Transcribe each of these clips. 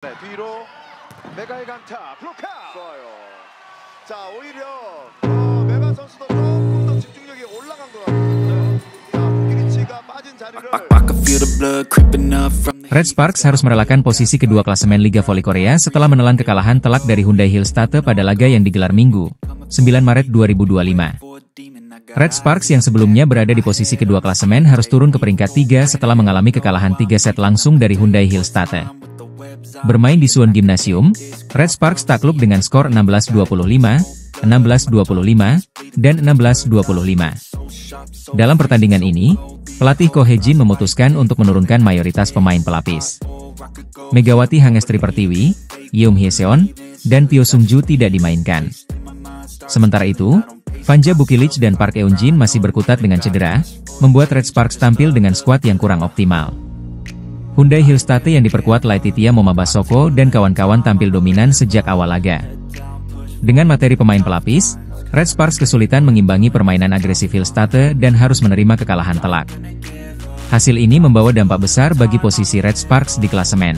네, 뒤로 메가의 강타 블로카 좋아요. 자, 오히려 메가 선수도 조금 더 집중력이 올라간 것 같거든요. 자, 피니치가 빠진 자리를 Red Sparks harus merelakan posisi kedua klasemen Liga Voli Korea setelah menelan kekalahan telak dari Hyundai Hillstate pada laga yang digelar Minggu, 9 Maret 2025. Red Sparks yang sebelumnya berada di posisi kedua klasemen harus turun ke peringkat 3 setelah mengalami kekalahan 3 set langsung dari Hyundai Hillstate. Bermain di Suwon Gymnasium, Red Sparks takluk dengan skor 16-25, 16-25, dan 16-25. Dalam pertandingan ini, pelatih Ko Hye-jin memutuskan untuk menurunkan mayoritas pemain pelapis. Megawati Hangestri Pertiwi, Yeom Hye-seon, dan Pyo Sung-ju tidak dimainkan. Sementara itu, Vanja Bukilic dan Park Eun-jin masih berkutat dengan cedera, membuat Red Sparks tampil dengan skuad yang kurang optimal. Hyundai Hillstate yang diperkuat Laetitia Momabasoko dan kawan-kawan tampil dominan sejak awal laga. Dengan materi pemain pelapis, Red Sparks kesulitan mengimbangi permainan agresif Hillstate dan harus menerima kekalahan telak. Hasil ini membawa dampak besar bagi posisi Red Sparks di klasemen.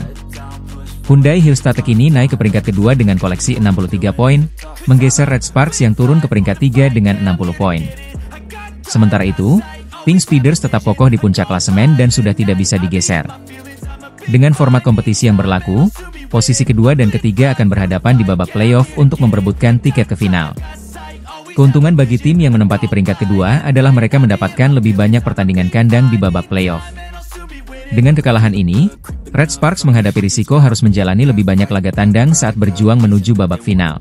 Hyundai Hillstate kini naik ke peringkat kedua dengan koleksi 63 poin, menggeser Red Sparks yang turun ke peringkat 3 dengan 60 poin. Sementara itu, Pink Speeders tetap kokoh di puncak klasemen dan sudah tidak bisa digeser. Dengan format kompetisi yang berlaku, posisi kedua dan ketiga akan berhadapan di babak playoff untuk memperebutkan tiket ke final. Keuntungan bagi tim yang menempati peringkat kedua adalah mereka mendapatkan lebih banyak pertandingan kandang di babak playoff. Dengan kekalahan ini, Red Sparks menghadapi risiko harus menjalani lebih banyak laga tandang saat berjuang menuju babak final.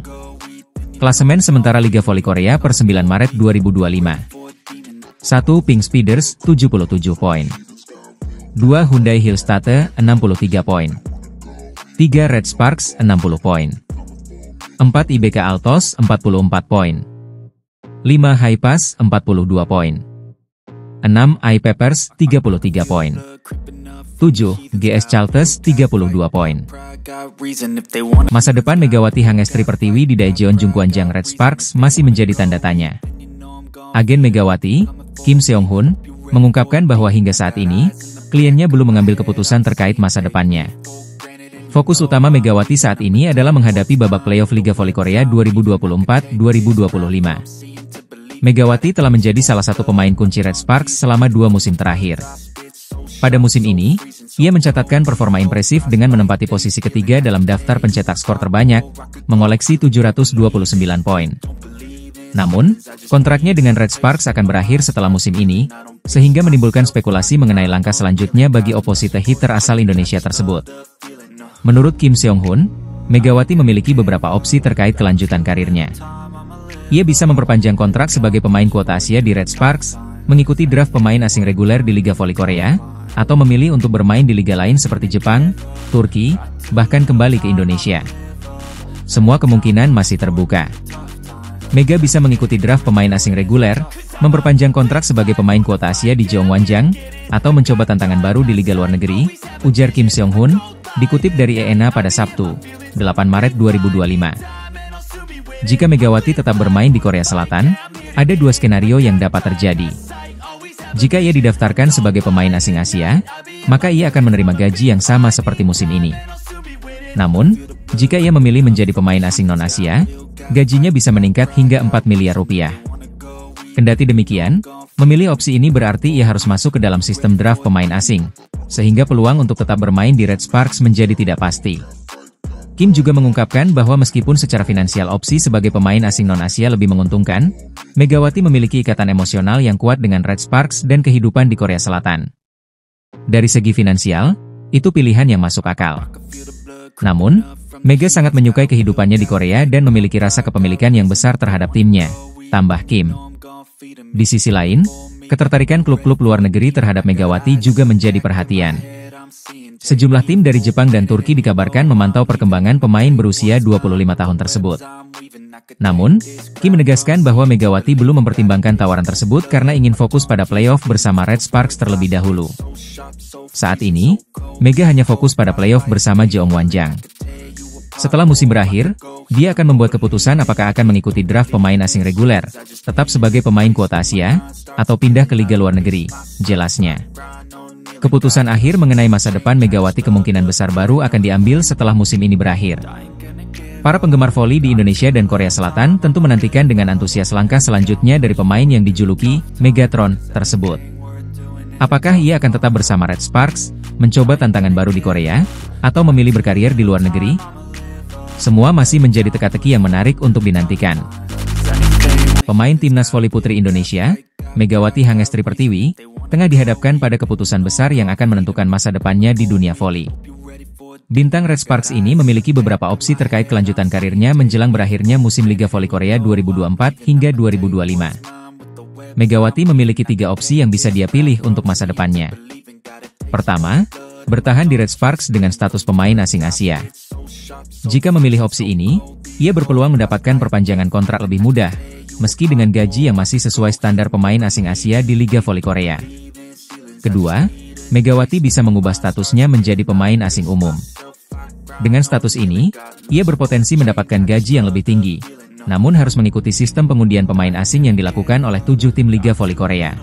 Klasemen sementara Liga Voli Korea per 9 Maret 2025. 1. Pink Speeders, 77 poin. 2. Hyundai Hillstate, 63 poin. 3. Red Sparks, 60 poin. 4. IBK Altos, 44 poin. 5. Hypas, 42 poin. 6. iPeppers, 33 poin. 7. GS Chaltes, 32 poin. Masa depan Megawati Hangestri Pertiwi di Daejeon Jungkwanjang Red Sparks masih menjadi tanda tanya. Agen Megawati, Kim Seong-hun, mengungkapkan bahwa hingga saat ini, kliennya belum mengambil keputusan terkait masa depannya. Fokus utama Megawati saat ini adalah menghadapi babak playoff Liga Voli Korea 2024-2025. Megawati telah menjadi salah satu pemain kunci Red Sparks selama 2 musim terakhir. Pada musim ini, ia mencatatkan performa impresif dengan menempati posisi ketiga dalam daftar pencetak skor terbanyak, mengoleksi 729 poin. Namun, kontraknya dengan Red Sparks akan berakhir setelah musim ini, sehingga menimbulkan spekulasi mengenai langkah selanjutnya bagi opposite hitter asal Indonesia tersebut. Menurut Kim Seong-hun, Megawati memiliki beberapa opsi terkait kelanjutan karirnya. Ia bisa memperpanjang kontrak sebagai pemain kuota Asia di Red Sparks, mengikuti draft pemain asing reguler di Liga Voli Korea, atau memilih untuk bermain di liga lain seperti Jepang, Turki, bahkan kembali ke Indonesia. Semua kemungkinan masih terbuka. Mega bisa mengikuti draft pemain asing reguler, memperpanjang kontrak sebagai pemain kuota Asia di Jeongwanjang, atau mencoba tantangan baru di liga luar negeri, ujar Kim Seong-hun, dikutip dari ENA pada Sabtu, 8 Maret 2025. Jika Megawati tetap bermain di Korea Selatan, ada 2 skenario yang dapat terjadi. Jika ia didaftarkan sebagai pemain asing Asia, maka ia akan menerima gaji yang sama seperti musim ini. Namun, jika ia memilih menjadi pemain asing non-Asia, gajinya bisa meningkat hingga 4 miliar rupiah. Kendati demikian, memilih opsi ini berarti ia harus masuk ke dalam sistem draft pemain asing, sehingga peluang untuk tetap bermain di Red Sparks menjadi tidak pasti. Kim juga mengungkapkan bahwa meskipun secara finansial opsi sebagai pemain asing non-Asia lebih menguntungkan, Megawati memiliki ikatan emosional yang kuat dengan Red Sparks dan kehidupan di Korea Selatan. Dari segi finansial, itu pilihan yang masuk akal. Namun, Mega sangat menyukai kehidupannya di Korea dan memiliki rasa kepemilikan yang besar terhadap timnya, tambah Kim. Di sisi lain, ketertarikan klub-klub luar negeri terhadap Megawati juga menjadi perhatian. Sejumlah tim dari Jepang dan Turki dikabarkan memantau perkembangan pemain berusia 25 tahun tersebut. Namun, Kim menegaskan bahwa Megawati belum mempertimbangkan tawaran tersebut karena ingin fokus pada playoff bersama Red Sparks terlebih dahulu. Saat ini, Mega hanya fokus pada playoff bersama Jeongwanjang. Setelah musim berakhir, dia akan membuat keputusan apakah akan mengikuti draft pemain asing reguler, tetap sebagai pemain kuota Asia, atau pindah ke liga luar negeri, jelasnya. Keputusan akhir mengenai masa depan Megawati kemungkinan besar baru akan diambil setelah musim ini berakhir. Para penggemar voli di Indonesia dan Korea Selatan tentu menantikan dengan antusias langkah selanjutnya dari pemain yang dijuluki Megatron tersebut. Apakah ia akan tetap bersama Red Sparks, mencoba tantangan baru di Korea, atau memilih berkarir di luar negeri? Semua masih menjadi teka-teki yang menarik untuk dinantikan. Pemain timnas voli putri Indonesia, Megawati Hangestri Pertiwi, tengah dihadapkan pada keputusan besar yang akan menentukan masa depannya di dunia voli. Bintang Red Sparks ini memiliki beberapa opsi terkait kelanjutan karirnya menjelang berakhirnya musim Liga Voli Korea 2024 hingga 2025. Megawati memiliki 3 opsi yang bisa dia pilih untuk masa depannya. Pertama, bertahan di Red Sparks dengan status pemain asing Asia. Jika memilih opsi ini, ia berpeluang mendapatkan perpanjangan kontrak lebih mudah, meski dengan gaji yang masih sesuai standar pemain asing Asia di Liga Voli Korea. Kedua, Megawati bisa mengubah statusnya menjadi pemain asing umum. Dengan status ini, ia berpotensi mendapatkan gaji yang lebih tinggi, namun harus mengikuti sistem pengundian pemain asing yang dilakukan oleh 7 tim Liga Voli Korea.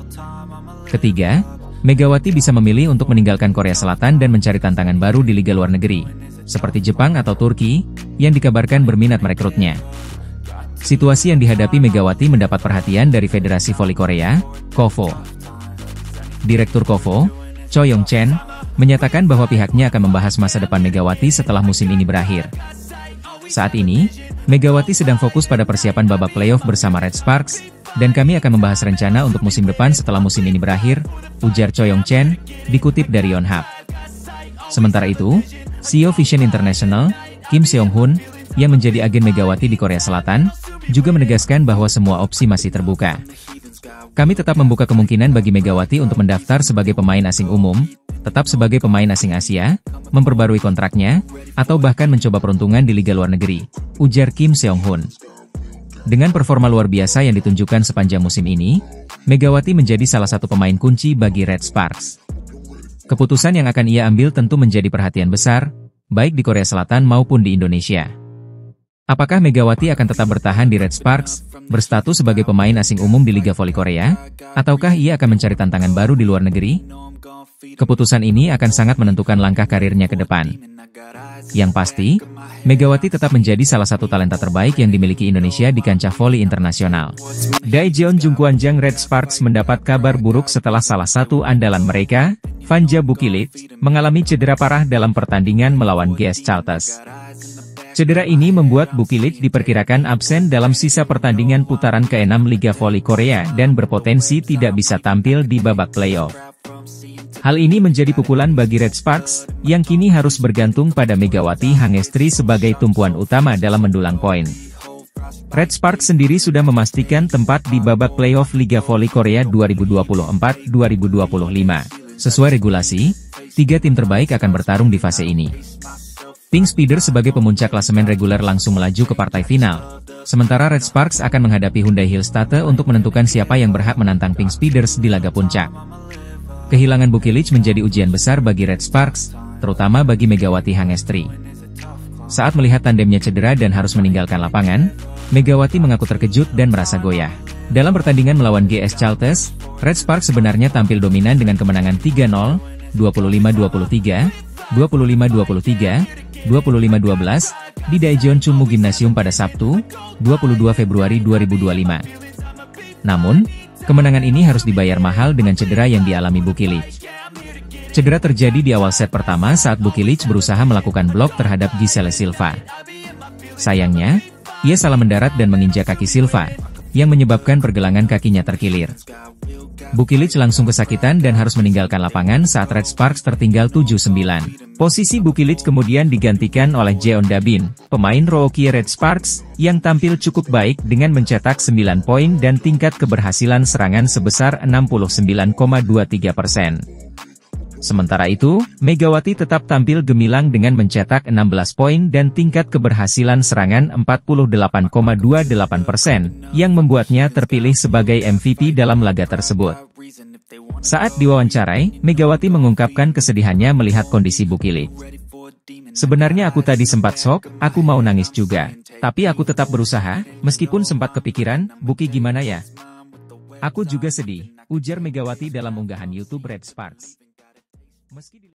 Ketiga, Megawati bisa memilih untuk meninggalkan Korea Selatan dan mencari tantangan baru di liga luar negeri, seperti Jepang atau Turki, yang dikabarkan berminat merekrutnya. Situasi yang dihadapi Megawati mendapat perhatian dari Federasi Voli Korea, KOVO. Direktur KOVO, Cho Yong-chen, menyatakan bahwa pihaknya akan membahas masa depan Megawati setelah musim ini berakhir. Saat ini, Megawati sedang fokus pada persiapan babak playoff bersama Red Sparks, dan kami akan membahas rencana untuk musim depan setelah musim ini berakhir, ujar Cho Yong-chen, dikutip dari Yonhap. Sementara itu, CEO Vision International, Kim Seong-hun, yang menjadi agen Megawati di Korea Selatan, juga menegaskan bahwa semua opsi masih terbuka. Kami tetap membuka kemungkinan bagi Megawati untuk mendaftar sebagai pemain asing umum, tetap sebagai pemain asing Asia, memperbarui kontraknya, atau bahkan mencoba peruntungan di liga luar negeri, ujar Kim Seong-hun. Dengan performa luar biasa yang ditunjukkan sepanjang musim ini, Megawati menjadi salah satu pemain kunci bagi Red Sparks. Keputusan yang akan ia ambil tentu menjadi perhatian besar, baik di Korea Selatan maupun di Indonesia. Apakah Megawati akan tetap bertahan di Red Sparks, berstatus sebagai pemain asing umum di Liga Voli Korea, ataukah ia akan mencari tantangan baru di luar negeri? Keputusan ini akan sangat menentukan langkah karirnya ke depan. Yang pasti, Megawati tetap menjadi salah satu talenta terbaik yang dimiliki Indonesia di kancah voli internasional. Daejeon Jungkwanjang Red Sparks mendapat kabar buruk setelah salah satu andalan mereka, Vanja Bukilic, mengalami cedera parah dalam pertandingan melawan GS Chalters. Cedera ini membuat Bukilic diperkirakan absen dalam sisa pertandingan putaran ke-6 Liga Voli Korea dan berpotensi tidak bisa tampil di babak playoff. Hal ini menjadi pukulan bagi Red Sparks, yang kini harus bergantung pada Megawati Hangestri sebagai tumpuan utama dalam mendulang poin. Red Sparks sendiri sudah memastikan tempat di babak playoff Liga Voli Korea 2024-2025. Sesuai regulasi, 3 tim terbaik akan bertarung di fase ini. Pink Speeders sebagai pemuncak klasemen reguler langsung melaju ke partai final, sementara Red Sparks akan menghadapi Hyundai Hillstate untuk menentukan siapa yang berhak menantang Pink Speeders di laga puncak. Kehilangan Bukilic menjadi ujian besar bagi Red Sparks, terutama bagi Megawati Hangestri. Saat melihat tandemnya cedera dan harus meninggalkan lapangan, Megawati mengaku terkejut dan merasa goyah. Dalam pertandingan melawan GS Chalters, Red Sparks sebenarnya tampil dominan dengan kemenangan 3-0, 25-23, 25-23, 25-12, di Daejeon Chunmu Gymnasium pada Sabtu, 22 Februari 2025. Namun, kemenangan ini harus dibayar mahal dengan cedera yang dialami Bukilic. Cedera terjadi di awal set pertama saat Bukilic berusaha melakukan blok terhadap Giselle Silva. Sayangnya, ia salah mendarat dan menginjak kaki Silva, yang menyebabkan pergelangan kakinya terkilir. Bukilic langsung kesakitan dan harus meninggalkan lapangan saat Red Sparks tertinggal 7-9. Posisi Bukilic kemudian digantikan oleh Jeon Dabin, pemain rookie Red Sparks, yang tampil cukup baik dengan mencetak 9 poin dan tingkat keberhasilan serangan sebesar 69,23%. Sementara itu, Megawati tetap tampil gemilang dengan mencetak 16 poin dan tingkat keberhasilan serangan 48,28%, yang membuatnya terpilih sebagai MVP dalam laga tersebut. Saat diwawancarai, Megawati mengungkapkan kesedihannya melihat kondisi Bukilic. Sebenarnya aku tadi sempat shock, aku mau nangis juga. Tapi aku tetap berusaha, meskipun sempat kepikiran, Buki gimana ya? Aku juga sedih, ujar Megawati dalam unggahan YouTube Red Sparks. Meski di